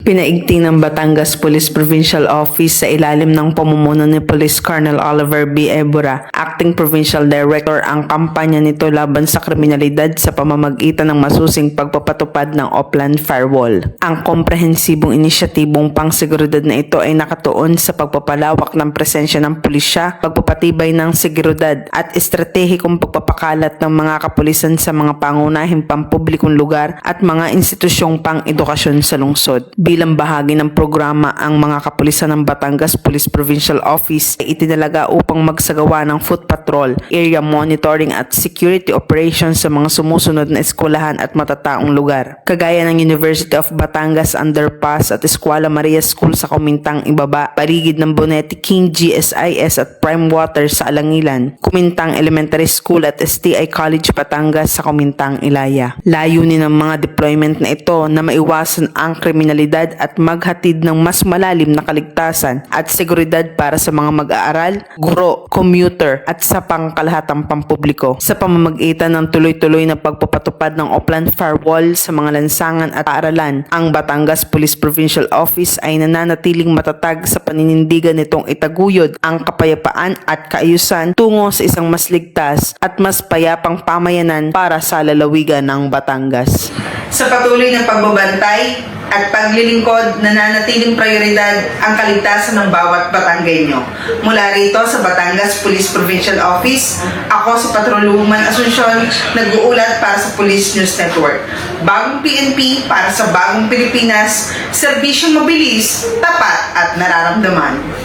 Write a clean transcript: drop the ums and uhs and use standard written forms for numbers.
Pinaigting ng Batangas Police Provincial Office sa ilalim ng pamumuno ni Police Colonel Oliver B. Ebora, Acting Provincial Director, ang kampanya nito laban sa kriminalidad sa pamamagitan ng masusing pagpapatupad ng Upland Firewall. Ang komprehensibong inisyatibong pangseguridad na ito ay nakatuon sa pagpapalawak ng presensya ng pulisya, pagpapatibay ng seguridad at estratehikong pagpapakalat ng mga kapulisan sa mga pangunahing pampublikong lugar at mga institusyong pang-edukasyon sa lungsod. Bilang bahagi ng programa, ang mga kapulisan ng Batangas Police Provincial Office ay itinalaga upang magsagawa ng foot patrol, area monitoring at security operations sa mga sumusunod na eskwelahan at matataong lugar, kagaya ng University of Batangas Underpass at Eskwela Maria School sa Kumintang Ibaba, paligid ng Bonete King GSIS at Prime Water sa Alangilan, Kumintang Elementary School at STI College Batangas sa Kumintang Ilaya. Layunin ng mga deployment na ito na maiwasan ang kriminalidad at maghatid ng mas malalim na kaligtasan at seguridad para sa mga mag-aaral, guro, commuter at sa pangkalahatang pampubliko. Sa pamamagitan ng tuloy-tuloy na pagpapatupad ng Upland Firewall sa mga lansangan at paaralan, ang Batangas Police Provincial Office ay nananatiling matatag sa paninindigan nitong itaguyod ang kapayapaan at kaayusan tungo sa isang mas ligtas at mas payapang pamayanan para sa lalawigan ng Batangas. Sa patuloy na pagbabantay at paglilingkod, nananatiling prioridad ang kaligtasan ng bawat Batanggenyo. Mula rito sa Batangas Police Provincial Office, ako si Patrol Woman Asuncion, nag-uulat para sa Police News Network. Bagong PNP para sa bagong Pilipinas, serbisyong mabilis, tapat at nararamdaman.